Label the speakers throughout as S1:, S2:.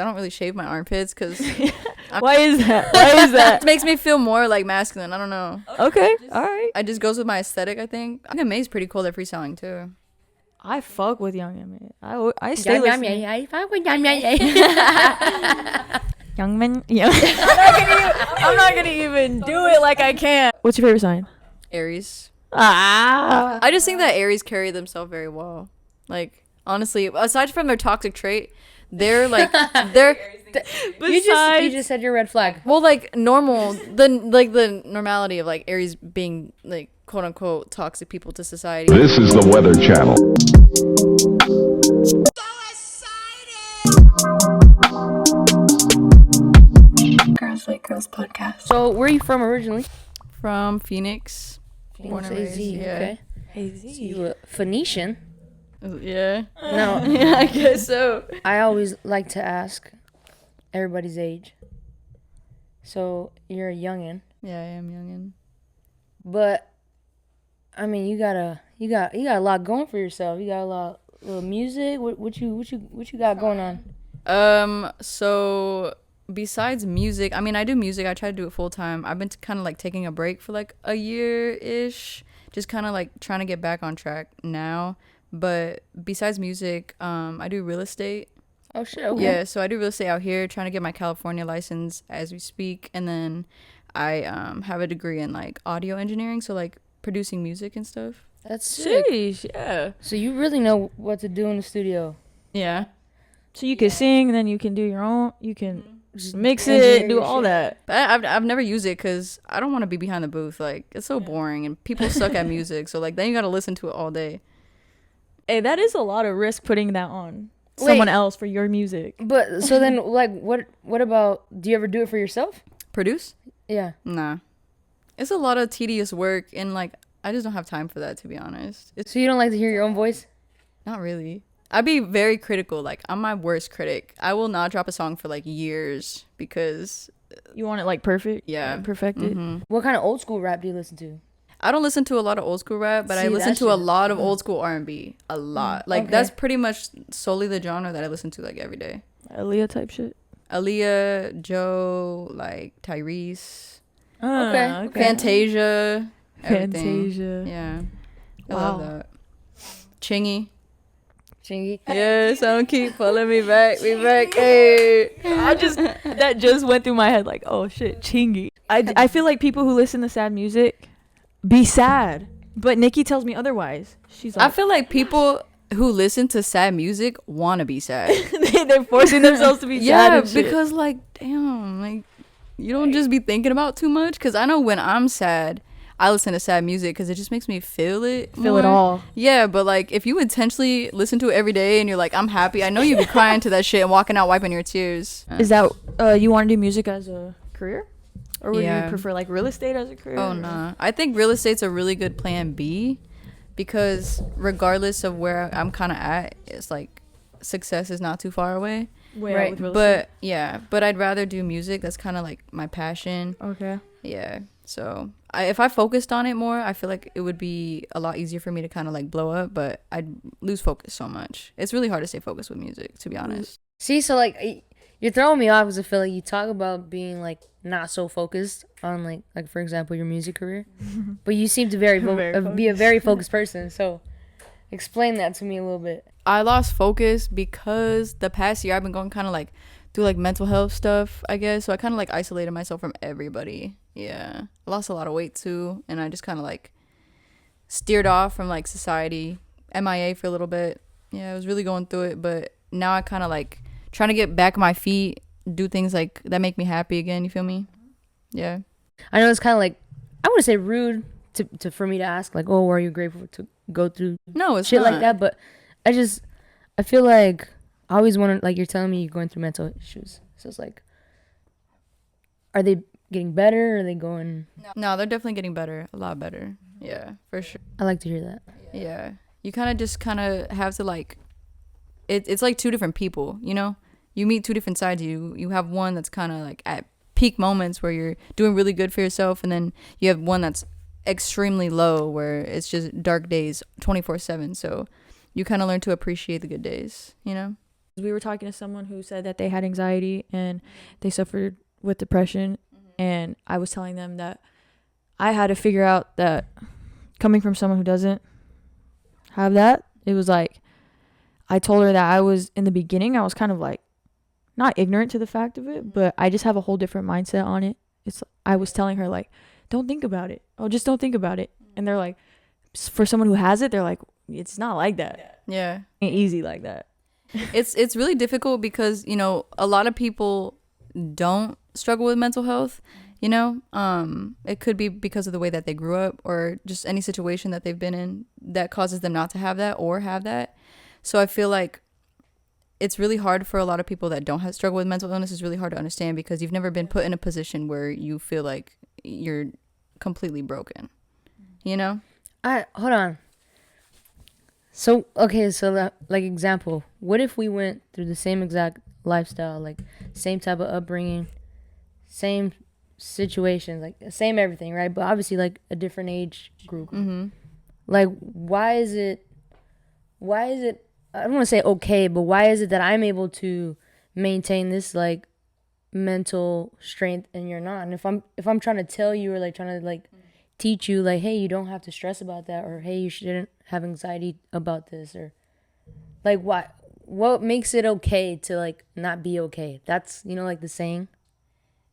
S1: I don't really shave my armpits because
S2: Why is that?
S1: It makes me feel more like masculine. I don't know.
S2: Okay, all right.
S1: It just goes with my aesthetic, I think. Young M.A is pretty cool. They're freestyling too.
S2: I fuck with Young M.A. I stay listening.
S3: I fuck with Young M.A.
S2: Young Man. Yeah. I'm not gonna even do it like I can. What's your favorite sign?
S1: Aries.
S2: Ah.
S1: I just think that Aries carry themselves very well. Like, honestly, aside from their toxic trait, they're like
S3: You just said your red flag.
S1: well, like normal, the normality of like Aries being like quote unquote toxic people to society.
S4: This is the Weather Channel.
S5: Girls Like Girls podcast.
S3: So where are you from originally?
S1: From Phoenix. Born and raised,
S3: AZ,
S1: yeah.
S3: okay. So you a Phoenician?
S1: Yeah.
S3: No.
S1: Yeah, I guess so.
S3: I always like to ask everybody's age. So you're a youngin,
S1: Yeah, I am youngin.
S3: but I mean you got a lot going for yourself. You got a lot of music. What you got going on?
S1: So besides music, I mean, I do music. I try to do it full time. I've been kind of like taking a break for like a year-ish, just kind of like trying to get back on track now. But besides music, I do real estate.
S3: Oh shit. Okay.
S1: Yeah, so I do real estate out here, trying to get my California license as we speak, and then I have a degree in like audio engineering, so like producing music and stuff.
S3: That's sick.
S2: Sheesh, yeah.
S3: So you really know what to do in the studio.
S1: Yeah.
S2: So you can sing, then you can do your own. You can
S3: Just
S2: mix
S3: engineer
S2: it, do
S3: your
S2: all
S3: shit.
S2: that.
S1: But I've never used it because I don't want to be behind the booth. Like, it's so boring, and people suck at music, so like then you gotta listen to it all day.
S2: Hey, that is a lot of risk putting that on
S3: Wait.
S2: someone else for your music.
S3: But so then like what about, do you ever do it for yourself?
S1: Produce?
S3: Yeah.
S1: Nah. It's a lot of tedious work, and like I just don't have time for that, to be honest. It's
S3: So you don't like to hear your own voice?
S1: not really. I'd be very critical. Like, I'm my worst critic. I will not drop a song for like years because
S2: You want it like perfect?
S1: Yeah.
S2: Like, perfected?
S1: mhm.
S3: What kind of old school rap do you listen to?
S1: I don't listen to a lot of old school rap, but I
S3: See,
S1: listen
S3: that
S1: to a
S3: shit-
S1: lot of old school R&B. A lot. Like,
S3: okay.
S1: that's pretty much solely the genre that I listen to like every day.
S2: Aaliyah type shit?
S1: Aaliyah, Joe, like Tyrese,
S3: Okay.
S1: Fantasia, everything.
S2: Fantasia.
S1: Yeah. I love
S2: Wow.
S1: that. Chingy.
S3: Chingy.
S1: Yeah, someone keep pulling me back. We back. Hey.
S2: That just went through my head like, oh shit, Chingy. I feel like people who listen to sad music be sad. But Nikki tells me otherwise. She's
S1: I
S2: like,
S1: feel like people who listen to sad music want to be sad.
S2: they're forcing themselves to be sad.
S1: Yeah,
S2: and shit.
S1: because like, damn, like you don't just be thinking about too much. Because I know when I'm sad, I listen to sad music because it just makes me feel it.
S2: Feel it
S1: more.
S2: all.
S1: Yeah, but like if you intentionally listen to it every day and you're like, I'm happy, I know you'd be crying to that shit and walking out wiping your tears.
S2: Is that you want to do music as a career? Or would
S1: Yeah.
S2: you prefer like real estate as a career?
S1: Oh, nah. I think real estate's a really good plan B because regardless of where I'm kind of at, it's like success is not too far away.
S2: Way out
S3: Right,
S2: with real
S1: But yeah, but I'd rather do music. That's kind of like my passion.
S2: estate. Okay.
S1: Yeah. So if I focused on it more, I feel like it would be a lot easier for me to kind of like blow up, but I'd lose focus so much. It's really hard to stay focused with music, to be honest.
S3: See, so like you're throwing me off because I feel like you talk about being like not so focused on like for example your music career, but you seem to be a very focused person. So explain that to me a little bit.
S1: I lost focus because the past year I've been going kind of like through like mental health stuff, I guess. So I kind of like isolated myself from everybody. Yeah. I lost a lot of weight too. And I just kind of like steered off from like society, MIA for a little bit. Yeah, I was really going through it. But now I kind of like trying to get back on my feet, do things like that make me happy again. You feel me? Yeah.
S3: I know it's kind of like, I wouldn't say rude to for me to ask like, oh, are you grateful to go through
S1: No, it's
S3: shit
S1: not.
S3: like that? But I feel like I always want to, like, you're telling me you're going through mental issues. So it's like, are they getting better? Or are they going?
S1: No, they're definitely getting better. A lot better. Yeah, for sure.
S3: I like to hear that.
S1: Yeah. You kind of have to like, it's like two different people, you know? You meet two different sides of you. You have one that's kind of like at peak moments where you're doing really good for yourself. And then you have one that's extremely low where it's just dark days 24/7. So you kind of learn to appreciate the good days, you know?
S2: We were talking to someone who said that they had anxiety and they suffered with depression. And I was telling them that I had to figure out that coming from someone who doesn't have that, it was like, I told her that I was, in the beginning, I was kind of like, not ignorant to the fact of it, but I just have a whole different mindset on it. I was telling her, like, don't think about it. Oh, just don't think about it. And they're like, for someone who has it, they're like, it's not like that.
S1: Yeah.
S2: Ain't easy like that.
S1: It's really difficult because, you know, a lot of people don't struggle with mental health, you know. It could be because of the way that they grew up or just any situation that they've been in that causes them not to have that or have that. So I feel like it's really hard for a lot of people that don't struggle with mental illness. It's really hard to understand because you've never been put in a position where you feel like you're completely broken, you know.
S3: Hold on. So okay, so that, like, example, what if we went through the same exact lifestyle, like same type of upbringing, same situations, like same everything, right? But obviously like a different age group. Like why is it I don't want to say okay, but why is it that I'm able to maintain this like mental strength and you're not? And if I'm trying to tell you or like trying to like teach you like, hey, you don't have to stress about that, or hey, you shouldn't have anxiety about this, or like what makes it okay to like not be okay? That's, you know, like the saying,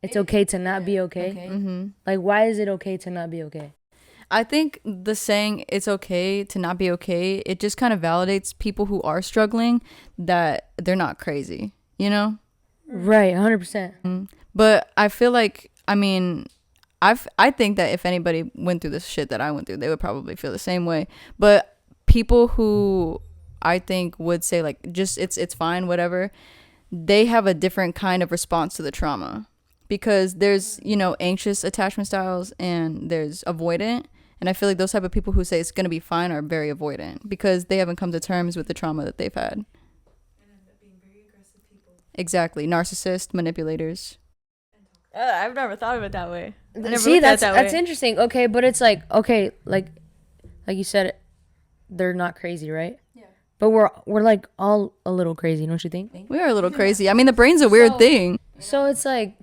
S3: it's okay to not be okay. Like why is it okay to not be okay?
S1: I think the saying it's okay to not be okay, it just kind of validates people who are struggling that they're not crazy, you know?
S3: Right, 100%.
S1: But I feel like, I mean, I think that if anybody went through this shit that I went through, they would probably feel the same way. But people who I think would say like, just it's fine, whatever, they have a different kind of response to the trauma. Because there's, you know, anxious attachment styles and there's avoidant. And I feel like those type of people who say it's going to be fine are very avoidant because they haven't come to terms with the trauma that they've had. And end up being very aggressive people. Exactly. Narcissists, manipulators.
S2: I've never thought of it that way.
S3: See, that's interesting. Okay, but it's like, okay, like you said, they're not crazy, right? Yeah. But we're like all a little crazy, don't you think?
S1: We are a little crazy. I mean, the brain's a weird thing.
S3: So it's like,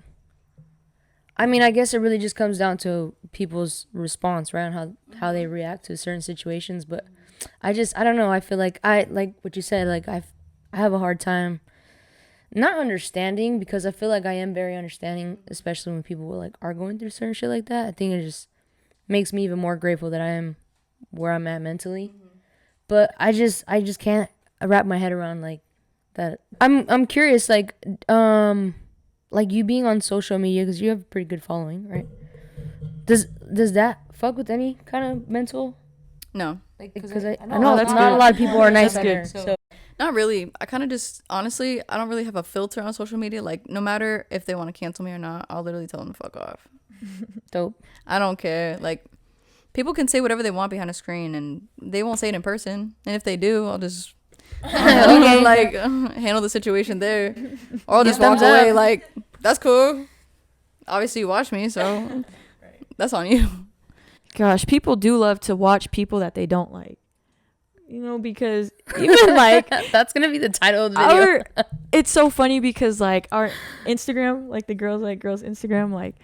S3: I mean, I guess it really just comes down to people's response, right? And how they react to certain situations. But I don't know. I feel like like what you said, like I have a hard time not understanding, because I feel like I am very understanding, especially when people like are going through certain shit like that. I think it just makes me even more grateful that I am where I'm at mentally. But I just can't wrap my head around like that. I'm curious, like you being on social media, because you have a pretty good following, right? Does that fuck with any kind of mental?
S1: No.
S3: Because I know that's not a lot of people are nice there. So.
S1: Not really. I kind of just, honestly, I don't really have a filter on social media. Like, no matter if they want to cancel me or not, I'll literally tell them to fuck off.
S3: Dope.
S1: I don't care. Like, people can say whatever they want behind a screen, and they won't say it in person. And if they do, I'll just handle the situation there, or I'll just walk away. Like, that's cool. Obviously, you watch me, so that's on you.
S2: Gosh, people do love to watch people that they don't like. You know, because even like
S3: that's gonna be the title of the video.
S2: It's so funny because like our Instagram, like the girls Instagram, like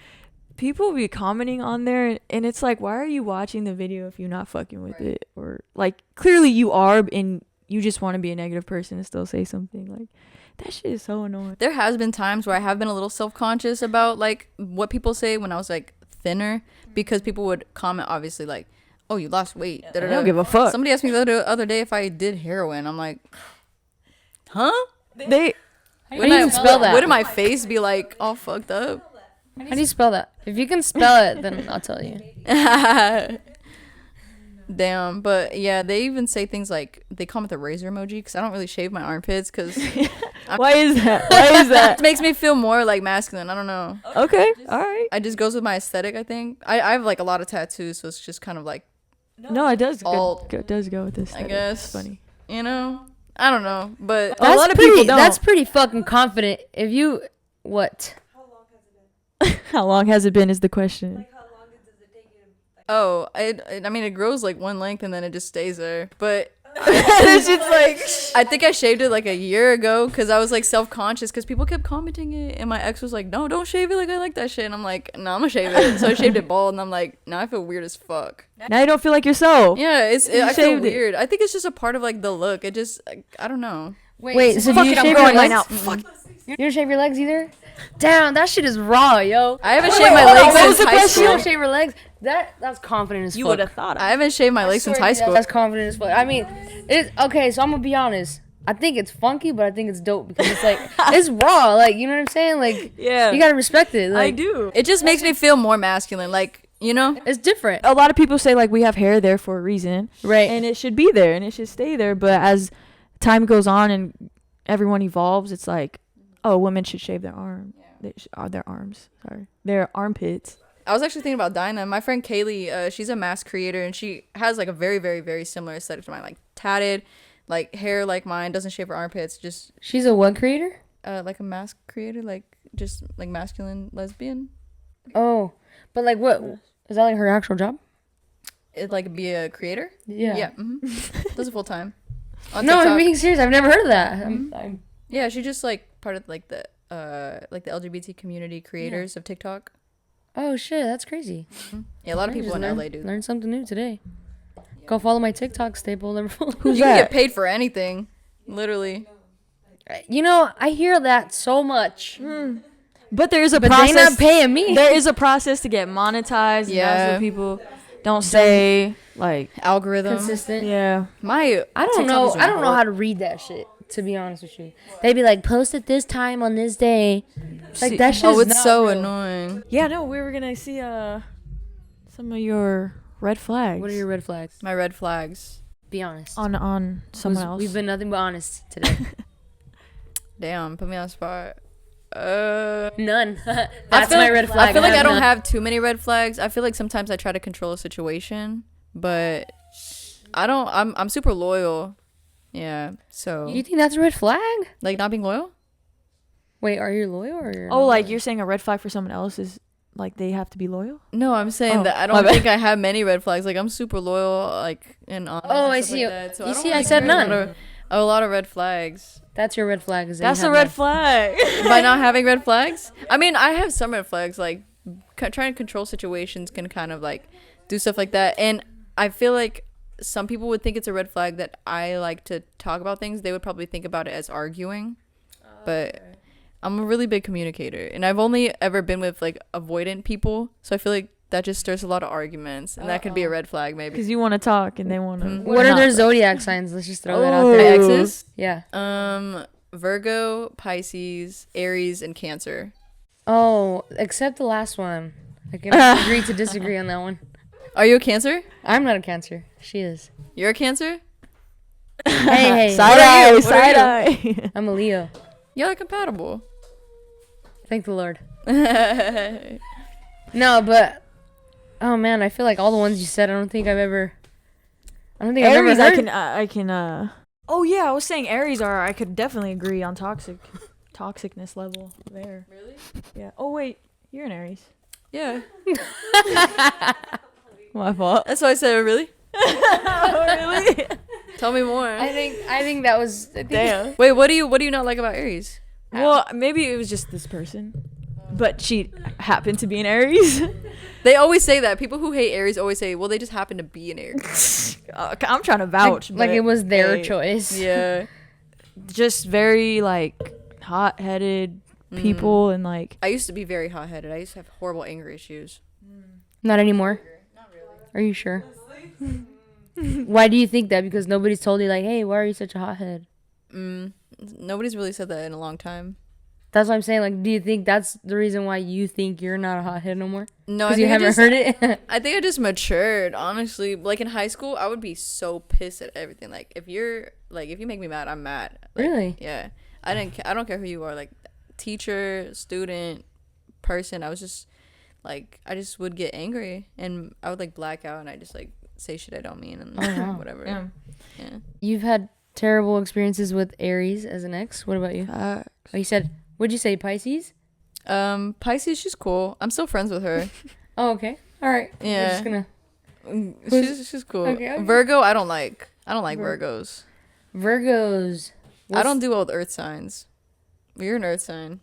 S2: people be commenting on there, and it's like, why are you watching the video if you're not fucking with it? Or like clearly you are, and you just want to be a negative person and still say something. Like, that shit is so annoying.
S1: There has been times where I have been a little self-conscious about like what people say when I was like thinner, because people would comment obviously like, oh, you lost weight.
S2: I don't give a fuck.
S1: Somebody asked me the other day if I did heroin. I'm like, huh?
S3: What do you spell that?
S1: Wouldn't my face be like all fucked up?
S3: How do you spell that? If you can spell it, then I'll tell you.
S1: Damn. But yeah, they even say things like, they comment the razor emoji because I don't really shave my armpits because
S2: why is that?
S1: It makes me feel more like masculine. I don't know.
S2: Okay. All right.
S1: It just goes with my aesthetic, I think. I have like a lot of tattoos, so it's just kind of like,
S2: no, it does go with this.
S1: I guess.
S2: It's funny.
S1: You know? I don't know. But
S2: a lot of people don't.
S3: That's pretty fucking confident. If you, what?
S5: How long has it been?
S2: How long has it been is the question.
S5: Like, how long does it take you to...
S1: Oh, I mean, it grows like one length and then it just stays there. But
S2: It's just like
S1: I think I shaved it like a year ago because I was like self-conscious because people kept commenting it, and my ex was like, "No, don't shave it. Like I like that shit." And I'm like, "No, I'm gonna shave it." So I shaved it bald, and I'm like, "Now I feel weird as fuck."
S2: now you don't feel like yourself.
S1: Yeah, I feel
S2: shaved it.
S1: weird. I think it's just a part of like the look. It just I don't know.
S3: Wait, so do
S2: Fuck
S3: you
S2: it, I'm
S3: shave your
S2: growing mine
S3: legs?
S2: out. Fuck.
S3: You don't shave your legs either? Damn, that shit is raw, yo.
S1: I haven't shaved my
S2: hold on,
S1: legs
S2: what was
S1: since
S2: the
S1: high
S2: question?
S3: You
S1: school.
S3: don't shave your legs? That's confident as
S2: You
S3: fuck.
S2: would have thought.
S1: I haven't shaved my legs since high school.
S3: That's confident as fuck. I mean, okay, so I'm gonna be honest. I think it's funky, but I think it's dope because it's like it's raw. Like, you know what I'm saying? Like,
S2: Yeah,
S3: you gotta respect it. Like,
S2: I do.
S1: It just makes me feel more masculine. Like, you know?
S3: It's different,
S2: A lot of people say like we have hair there for a reason,
S3: right?
S2: and it should be there and it should stay there. But as time goes on and everyone evolves, it's like, oh, women should shave their arm. Their arms. Sorry, their armpits.
S1: I was actually thinking about dyeing them. My friend Kaylee, she's a mask creator, and she has like a very, very, very similar aesthetic to mine. Like tatted, like hair like mine, doesn't shave her armpits, just
S3: She's a what creator?
S1: like a mask creator, like just like masculine lesbian.
S3: Oh, but like, what is that like her actual job?
S1: It like be a creator.
S3: Yeah.
S1: Yeah. Does it full time. On
S3: No, I'm
S1: TikTok.
S3: being serious. I've never heard of that. I'm
S1: Yeah, she just like part of like the LGBT community creators of TikTok.
S3: oh shit, that's crazy.
S1: Yeah, a lot of
S3: I
S1: people
S3: just
S1: in LA do.
S3: Learn something new today. Go follow my TikTok staple.
S2: Who's
S1: You can
S2: that?
S1: get paid for anything, literally.
S3: You know, I hear that so much,
S2: But there is a
S3: but they
S2: process.
S3: not paying me.
S2: There is a process to get monetized. And that's
S1: Yeah.
S2: what people don't say. Like,
S1: Algorithm.
S3: Consistent.
S2: yeah.
S1: My
S3: I don't
S1: TikTok
S3: know.
S1: is
S3: I don't know
S1: horrible.
S3: how to read that shit. To be honest with you, they'd be like, post at this time on this day. Like
S2: See-
S3: that shit.
S1: Oh, it's so annoying.
S2: Yeah, no, we were gonna see some of your red flags.
S3: What are your red flags?
S1: My red flags.
S3: Be honest.
S2: on someone else?
S3: We've been nothing but honest today.
S1: Damn, put me on the spot.
S3: None.
S1: I
S3: That's
S1: feel,
S3: my red flag.
S1: I feel like I don't
S3: none.
S1: have too many red flags. I feel like sometimes I try to control a situation, but I don't. I'm super loyal. Yeah. So
S3: You think that's a red flag?
S1: like not being loyal.
S3: Wait, are you loyal or? You're
S2: Oh,
S3: not
S2: like
S3: loyal?
S2: you're saying a red flag for someone else is like they have to be loyal?
S1: No, I'm saying
S2: Oh,
S1: that I
S2: my
S1: don't
S2: bad.
S1: think I have many red flags. Like I'm super loyal, like and honest.
S3: Oh,
S1: and
S3: I
S1: stuff
S3: see.
S1: Like that. So
S3: You
S1: don't
S3: see, I
S1: really
S3: said
S1: care.
S3: none.
S1: A lot of red flags.
S3: That's your red flag. Is that
S2: That's
S3: you
S2: a
S3: have
S2: red
S3: none.
S2: flag.
S1: By not having red flags, I mean I have some red flags. Like trying to control situations can kind of like do stuff like that, and I feel like some people would think it's a red flag that I like to talk about things. They would probably think about it as arguing, but I'm a really big communicator, and I've only ever been with like avoidant people, so I feel like that just stirs a lot of arguments, and that could be a red flag maybe.
S2: Because you want to talk and they want to.
S1: Mhm.
S3: What are their zodiac signs? Let's just throw that out
S1: My
S3: there.
S2: Oh.
S1: exes,
S3: Yeah.
S1: Virgo, Pisces, Aries, and Cancer.
S3: Oh, except the last one. I can agree to disagree on that one.
S1: Are you a Cancer?
S3: I'm not a Cancer. She is.
S1: You're a Cancer?
S3: Hey,
S2: Side
S1: What are
S2: eye,
S1: you? What are
S2: side
S1: you?
S2: eye.
S3: I'm a Leo.
S1: Y'all are compatible.
S3: Thank the Lord.
S1: I
S3: No, but oh man, I feel like all the ones you said, I don't think I've ever
S2: Aries,
S3: heard.
S2: I can. Oh yeah, I was saying Aries are. I could definitely agree on toxicness level there.
S1: Really?
S2: Yeah. Oh wait, you're an Aries.
S1: Yeah.
S2: My fault.
S1: That's why I said really.
S2: Oh really?
S1: Tell me more.
S3: I think that was
S2: Damn.
S1: Wait, what do you not like about Aries?
S2: Well, maybe it was just this person, but she happened to be an Aries.
S1: They always say that. People who hate Aries always say, well, they just happen to be an Aries.
S2: I'm trying to vouch.
S3: like
S2: but,
S3: it was their
S2: hey,
S3: choice.
S1: Yeah.
S2: Just very like hot-headed people and like.
S1: I used to be very hot-headed. I used to have horrible anger issues.
S3: Not anymore. Are you sure? Why do you think that? Because nobody's told you like, hey, why are you such a hothead?
S1: Nobody's really said that in a long time.
S3: That's what I'm saying. Like, do you think that's the reason why you think you're not a hothead no more?
S1: No, I
S3: Because you
S1: think I
S3: haven't
S1: just,
S3: heard it.
S1: I think I just matured, honestly. Like in high school, I would be so pissed at everything. Like if you make me mad, I'm mad. Like,
S3: Really?
S1: Yeah. I don't care who you are, like teacher, student, person. I was just like I just would get angry and I would like black out and I just like say shit I don't mean and
S3: wow.
S1: whatever.
S2: Yeah.
S1: Yeah.
S3: You've had terrible experiences with Aries as an ex. What about you? Oh, you said, what'd you say, Pisces?
S1: Pisces, she's cool. I'm still friends with her.
S3: Oh, okay. All right.
S1: Yeah.
S3: We're just gonna.
S1: She's cool.
S3: Okay.
S1: Virgo, I don't like. I don't like Virgos.
S3: Virgos.
S1: I don't do well with earth signs. You're an earth sign.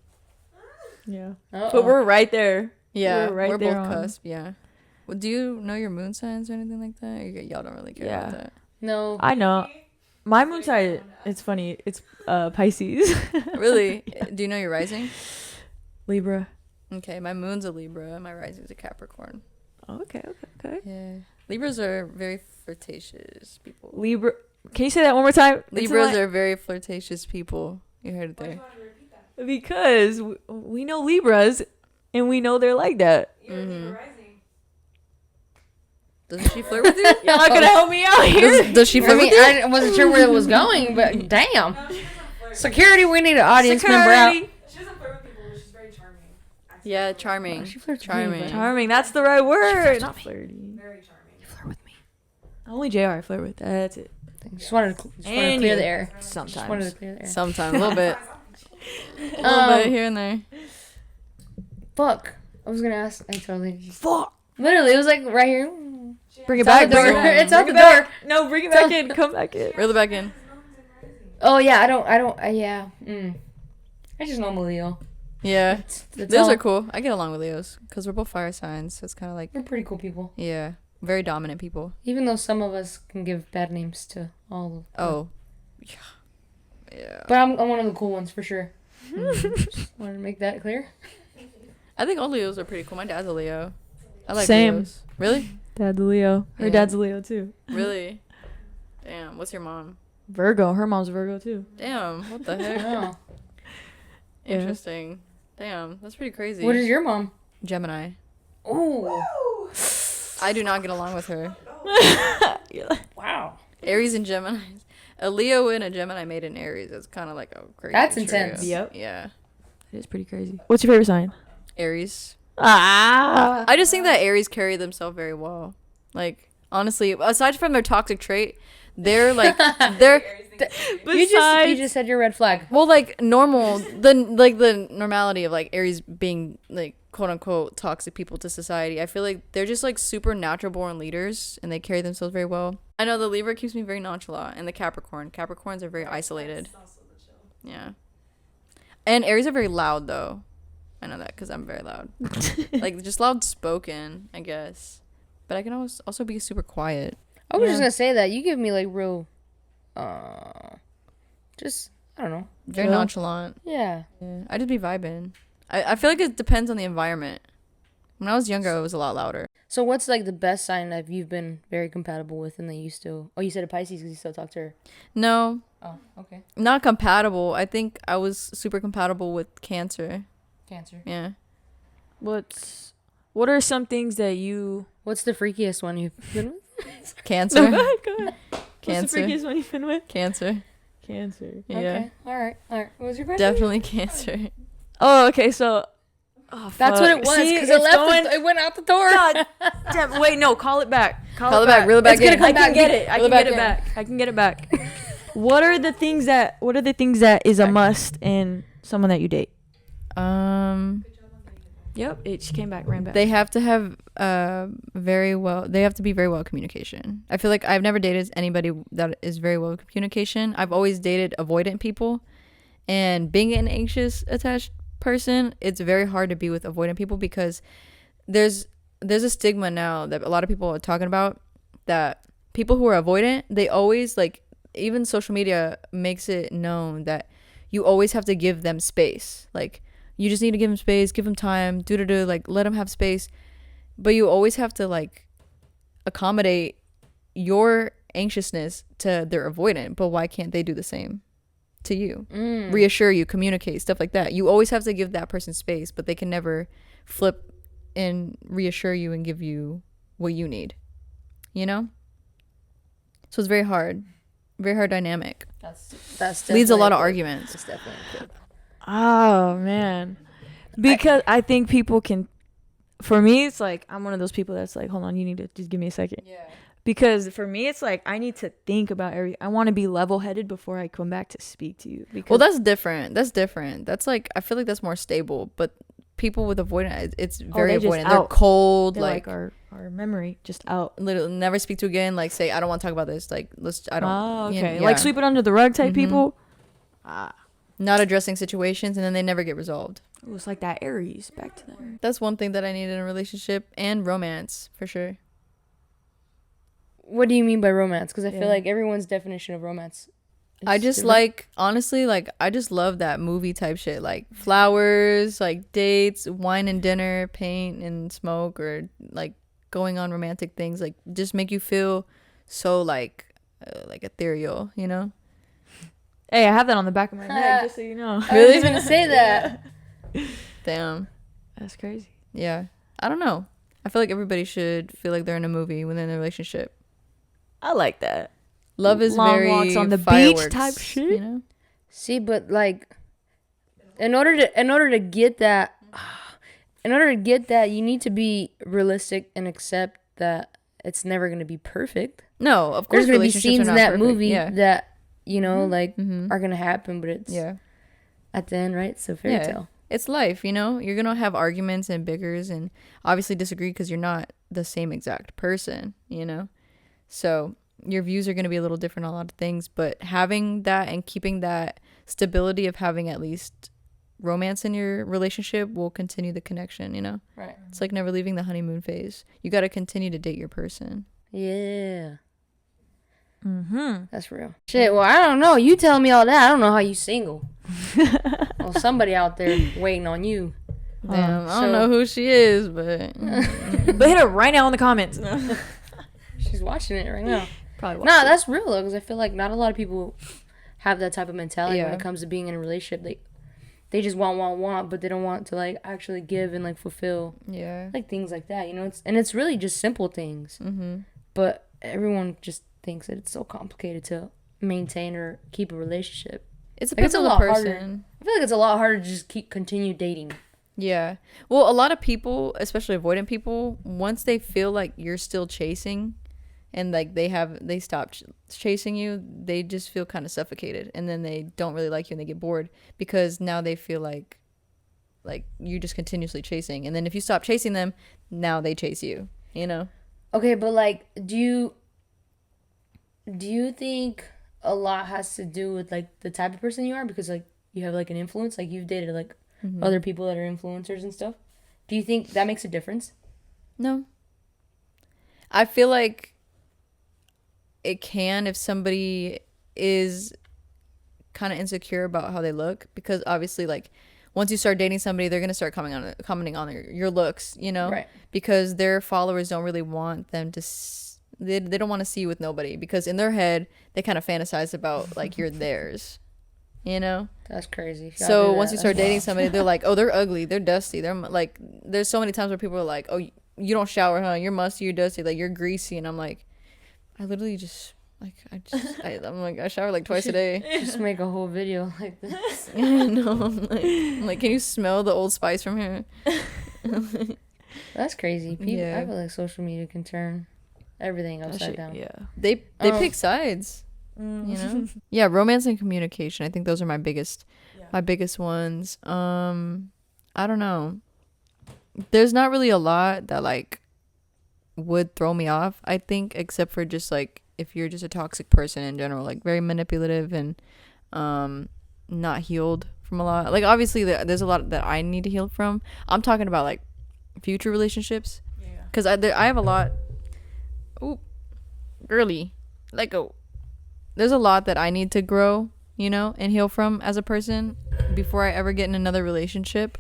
S2: Yeah.
S3: Uh-oh.
S2: But we're right there.
S1: Yeah,
S2: We're right
S1: we're
S2: there
S1: both
S2: on-
S1: cusp. Yeah. Well, do you know your moon signs or anything like that? Or y'all don't really care about that.
S3: No.
S2: I know. My moon sign, it's funny. It's Pisces.
S1: Really? Do you know your rising?
S2: Libra.
S1: Okay, my moon's a Libra. My rising's a Capricorn.
S2: Oh, okay.
S1: Yeah. Libras are very flirtatious people.
S2: Libra. Can you say that one more time?
S1: Libras are very flirtatious people. You heard it there.
S2: Because we know Libras, and we know they're like that.
S1: Mm-hmm. Doesn't she flirt with you?
S2: You're not gonna help me out here.
S1: Does she
S3: I
S1: flirt with
S3: mean,
S1: you?
S3: I wasn't sure where it was going, but damn. Security, we need an audience member out.
S5: She doesn't flirt with people, but she's very charming.
S1: Yeah, charming.
S3: She flirts with
S1: Charming.
S3: me,
S2: Charming. That's the right word. Not flirty.
S5: Very charming.
S3: Flirt with me.
S2: Only JR I flirt with. That's it.
S3: Just wanted to
S2: And
S3: clear
S2: you.
S3: the air. Just wanted
S2: Sometimes.
S3: to clear the air.
S1: Sometimes, a little bit. A little bit here and there.
S3: Fuck. I was gonna ask. I totally just.
S2: Fuck.
S3: Literally, it was like right here.
S2: Bring it
S3: It's out
S2: back.
S3: the door.
S2: Bring it back.
S3: It's out
S2: Bring
S3: the
S2: it back.
S3: door.
S2: No, bring it back in. Come back in.
S1: Reel it back in.
S3: Oh yeah, I don't. Yeah. I just know I'm a Leo.
S1: Yeah.
S3: That's
S1: Leos
S3: all.
S1: are cool. I get along with Leos because we're both fire signs. So it's kind of like,
S3: We're pretty cool people.
S1: yeah, very dominant people.
S3: Even though some of us can give bad names to all of them.
S1: Oh. Yeah.
S3: But I'm one of the cool ones for sure. Just wanted to make that clear.
S1: I think all Leos are pretty cool. My dad's a Leo. I like
S2: Same.
S1: Leos. Really?
S2: Dad's a Leo. Her
S1: Yeah.
S2: dad's a Leo too.
S1: Really? Damn. What's your mom?
S2: Virgo. Her mom's a Virgo too.
S1: Damn. What the heck?
S3: Oh.
S2: Yeah.
S1: Interesting. Damn. That's pretty crazy.
S3: What is your mom?
S1: Gemini.
S3: Oh.
S1: I do not get along with her.
S3: Wow.
S1: Aries and Gemini. A Leo and a Gemini made in Aries. It's kind of like a crazy.
S3: That's
S1: trio.
S3: intense.
S2: Yep.
S1: Yeah.
S2: It is pretty crazy. What's your favorite sign?
S1: Aries.
S2: Ah.
S1: I just think that Aries carry themselves very well. Like, honestly, aside from their toxic trait, they're like, they're,
S3: You just said your red flag.
S1: well, like, normal, the normality of, like, Aries being, like, quote unquote, toxic people to society. I feel like they're just, like, super natural born leaders, and they carry themselves very well. I know the Libra keeps me very nonchalant, and the Capricorns are very isolated. Yeah. And Aries are very loud, though. I know that because I'm very loud. Like, just loud spoken, I guess. But I can also be super quiet.
S3: I was just
S2: Yeah.
S3: gonna say that you give me like real, just I don't know.
S1: Very
S2: Chill.
S1: nonchalant.
S3: Yeah.
S1: Yeah. I just be vibing. I feel like it depends on the environment. When I was younger, it was a lot louder.
S3: So what's like the best sign that you've been very compatible with and that you still? Oh, you said a Pisces because you still talk to her.
S1: No,
S3: Oh, okay.
S1: not compatible. I think I was super compatible with Cancer.
S3: Cancer.
S1: Yeah.
S2: What are some things that you?
S3: What's the freakiest one you've been with?
S1: Cancer.
S2: No, go ahead. Go ahead. What's
S1: Cancer.
S2: the freakiest one you've been with?
S1: Cancer.
S2: Cancer.
S1: Yeah.
S3: Okay. All right. What was your question?
S1: Definitely Cancer.
S2: Oh, okay. So. Oh,
S3: That's what it was
S2: See,
S3: because
S2: it's
S3: it
S2: going-
S3: it went out the door.
S2: God damn, wait, no, call it back.
S1: Call it back. Reel it back
S3: It's gonna
S1: in.
S3: come
S2: I can
S3: back.
S2: get it. I
S1: Reel
S2: can
S1: it
S2: get
S1: back
S2: it
S1: in.
S2: back. I can get it back. What are the things that is a must in someone that you date? Yep, it just came back, ran back.
S1: They have to have they have to be very well communication. I feel like I've never dated anybody that is very well with communication. I've always dated avoidant people, and being an anxious attached person, it's very hard to be with avoidant people because there's a stigma now that a lot of people are talking about that people who are avoidant, they always like, even social media makes it known that you always have to give them space. Like, you just need to give them space, give them time, like, let them have space. But you always have to, like, accommodate your anxiousness to their avoidant. But why can't they do the same to you? Reassure you, communicate, stuff like that. You always have to give that person space, but they can never flip and reassure you and give you what you need. You know? So it's very hard. Very hard dynamic.
S3: That's
S1: Leads a lot of
S3: definitely
S1: arguments.
S3: It's definitely a clip.
S2: Oh man, because I think people can. For me, it's like I'm one of those people that's like, hold on, you need to just give me a second.
S1: Yeah.
S2: Because for me, it's like I need to think about every. I want to be level-headed before I come back to speak to you. Because
S1: Well, that's different. That's like, I feel like that's more stable. But people with avoidant, it's
S2: they
S1: very
S2: just
S1: avoidant. They're
S2: out.
S1: cold,
S2: They're
S1: like
S2: our memory just out.
S1: literally never speak to again. Like say, I don't want to talk about this. Like I don't.
S2: Oh,
S1: you
S2: okay.
S1: know,
S2: Like
S1: yeah.
S2: sweep it under the rug type
S1: Mhm.
S2: people.
S1: Not addressing situations, and then they never get resolved.
S2: It was like that Aries back to there.
S1: That's one thing that I need in a relationship, and romance for sure.
S3: What do you mean by romance? Because I
S2: Yeah.
S3: feel like everyone's definition of romance.
S1: I
S3: is
S1: just
S3: different.
S1: like, honestly, like I just love that movie type shit, like flowers, like dates, wine and dinner, paint and smoke, or like going on romantic things, like just make you feel so like ethereal, you know?
S2: Hey, I have that on the back of my neck, just so you know.
S3: I was just gonna say that.
S1: Damn.
S2: That's crazy.
S1: Yeah. I don't know. I feel like everybody should feel like they're in a movie when they're in a relationship.
S2: I like that.
S1: Love is
S2: Long
S1: very
S2: walks on the beach
S1: fireworks,
S2: type shit.
S1: you know?
S3: See, but like, in order to get that, you need to be realistic and accept that it's never gonna be perfect.
S1: No, of course
S3: There's gonna be
S1: relationships
S3: scenes
S1: are
S3: in
S1: not
S3: that
S1: perfect.
S3: movie
S1: Yeah.
S3: that like
S1: Mhm.
S3: are gonna happen, but it's
S1: Yeah.
S3: at the end, right? So fairy
S1: Yeah.
S3: tale.
S1: It's life, you know? You're going to have arguments and bickers and obviously disagree because you're not the same exact person, you know? So your views are going to be a little different on a lot of things, but having that and keeping that stability of having at least romance in your relationship will continue the connection, you know?
S3: Right.
S1: It's like never leaving the honeymoon phase. You got to continue to date your person.
S3: Yeah.
S2: Mm-hmm.
S3: That's real. Shit, well, I don't know. You tell me all that. I don't know how you single. Well, somebody out there waiting on you.
S1: Damn, I
S3: so-
S1: don't know who she is, but
S2: But hit her right now in the comments. No.
S3: She's watching it right now.
S2: Probably.
S3: No, that's real, though, because I feel like not a lot of people have that type of mentality when
S1: Yeah.
S3: it comes to being in a relationship. They just want, but they don't want to, like, actually give and, like, fulfill,
S1: yeah.
S3: like, things like that, you know? It's really just simple things.
S1: Mm-hmm.
S3: But everyone just thinks that it's so complicated to maintain or keep a relationship.
S1: It's a
S3: Like, it's a
S1: on the
S3: lot harder.
S1: person.
S3: I feel like it's a lot harder to just continue dating.
S1: Yeah. Well, a lot of people, especially avoidant people, once they feel like you're still chasing and like they stop chasing you, they just feel kind of suffocated, and then they don't really like you and they get bored because now they feel like you're just continuously chasing, and then if you stop chasing them, now they chase you, you know?
S3: Okay, but like, do you think a lot has to do with like the type of person you are, because like you have like an influence, like you've dated like other people that are influencers and stuff? Do you think that makes a difference?
S1: No. I feel like it can if somebody is kind of insecure about how they look, because obviously like once you start dating somebody, they're going to start commenting on your looks, you know?
S3: Right.
S1: Because their followers don't really want them to they don't want to see you with nobody, because in their head they kind of fantasize about like you're theirs, you know?
S3: That's crazy.
S1: So once you start dating somebody, they're like, oh, they're ugly, they're dusty, they're like, there's so many times where people are like, oh, you don't shower, huh? You're musty, you're dusty, like you're greasy, and I'm like, I literally just like I'm like, I shower like twice a day.
S3: just make a whole video like this.
S1: No, I'm like, can you smell the Old Spice from here?
S3: That's crazy. People,
S1: Yeah.
S3: I feel like social media can turn everything upside down.
S2: Yeah.
S1: They pick sides, you know? Yeah, romance and communication. I think those are my biggest ones. I don't know. There's not really a lot that like would throw me off, I think, except for just like if you're just a toxic person in general, like very manipulative and not healed from a lot. Like obviously there's a lot that I need to heal from. I'm talking about like future relationships, because I have a lot. Ooh, girly, let go. There's a lot that I need to grow, you know, and heal from as a person before I ever get in another relationship.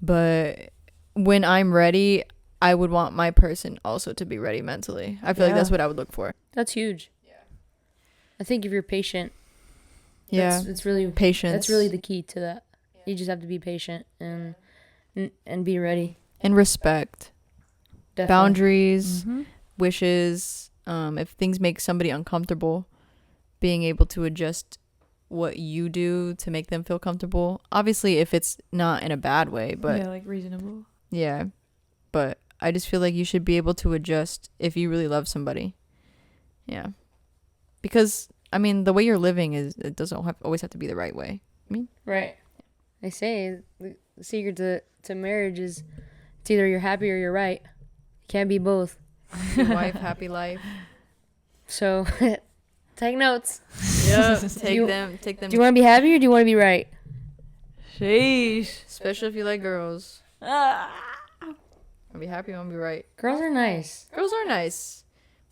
S1: But when I'm ready, I would want my person also to be ready mentally. I feel like that's what I would look for.
S3: That's huge. Yeah. I think if you're patient,
S1: Yeah,
S3: it's really
S1: patience.
S3: That's really the key to that. You just have to be patient and be ready.
S1: And respect.
S3: Definitely.
S1: Boundaries, wishes. If things make somebody uncomfortable, being able to adjust what you do to make them feel comfortable. Obviously, if it's not in a bad way, but
S2: yeah, like reasonable.
S1: yeah. But I just feel like you should be able to adjust if you really love somebody. Yeah. Because, I mean, the way you're living it doesn't always have to be the right way. I mean,
S3: Right. They say the secret to marriage is it's either you're happy or you're right. You can't be both.
S1: Happy wife, happy life.
S3: So take notes.
S1: Yeah, take them.
S3: Do you want to be happy or do you want to be right?
S2: Sheesh.
S1: Especially if you like girls.
S2: Ah.
S1: I'll be happy, I'll be right.
S3: Girls are nice.
S1: Girls are nice,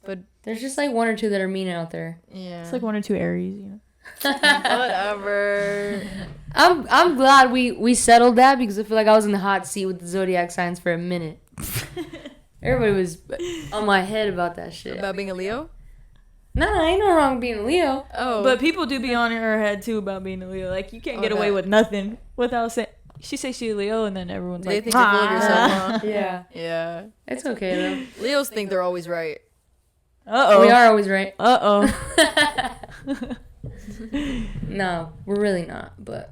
S1: but
S3: There's just like one or two that are mean out there.
S1: yeah.
S2: It's like 1 or 2 Aries, you know.
S1: Whatever.
S3: I'm glad we settled that because I feel like I was in the hot seat with the zodiac signs for a minute. Everybody was on my head about that shit.
S1: About being a Leo?
S3: Nah, ain't no wrong being a Leo.
S1: Oh.
S2: But people do be on her head too about being a Leo. Like you can't get away
S1: Okay.
S2: with nothing without saying. She says she's a Leo, and then everyone's
S1: They
S2: like,
S1: think you're full of yourself, huh?
S3: Yeah,
S1: Yeah.
S3: it's okay
S1: Leos think they're always right.
S2: Uh
S3: though. We
S2: oh.
S3: are always right. No, we're really not. But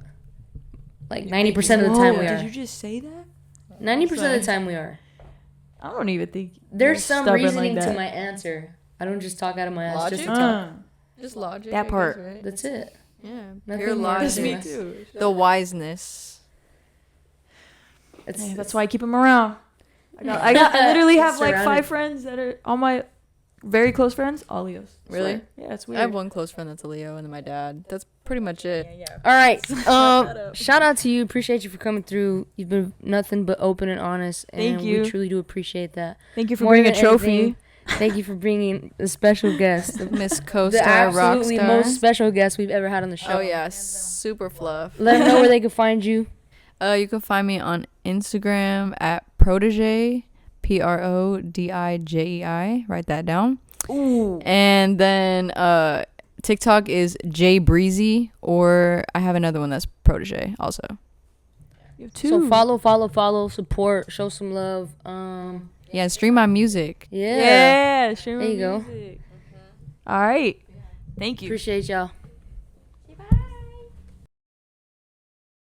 S3: like 90% of the time we
S2: Did
S3: are.
S2: you just say that?
S3: 90% of the time we are.
S2: I don't even think.
S3: There's
S2: you're
S3: some
S2: stubborn
S3: reasoning
S2: like
S3: to
S2: that.
S3: my answer. I don't just talk out of my ass just to
S1: Logic?
S3: talk.
S1: Just logic.
S2: That
S1: I
S2: part.
S1: guess, right?
S3: That's it.
S1: Yeah.
S3: Nothing
S1: Pure
S3: more
S2: That's
S3: than
S1: logic.
S2: me
S3: that.
S2: too.
S1: The wiseness.
S3: It's,
S2: Hey, that's why I keep them around. I literally have like
S3: Surrounded.
S2: 5 friends that are all my very close friends, all Leos.
S1: Really?
S2: Swear. Yeah, it's
S1: I
S2: weird.
S1: have one close friend that's a Leo, and then my dad. That's pretty much it.
S3: All right. Shout out to you. Appreciate you for coming through. You've been nothing but open and honest. And
S2: Thank you.
S3: We truly do appreciate that.
S2: Thank you for
S3: More
S2: bringing a
S3: than
S2: trophy.
S3: anything, thank you for bringing a special guest.
S1: Miss
S3: The
S1: Co-Star
S3: absolutely
S1: Rockstar.
S3: most special guest we've ever had on the show.
S1: Oh, yeah. Super fluff.
S3: Let them know where they can find you.
S1: You can find me on Instagram at Prodijei, Prodijei. Write that down.
S2: Ooh.
S1: And then TikTok is J Breezy, or I have another one that's Prodijei also.
S2: You have 2.
S3: So follow, support, show some love.
S1: Yeah, stream my music.
S3: Yeah.
S2: Yeah. Stream
S3: There you go.
S2: music. All right. Thank you.
S3: Appreciate y'all.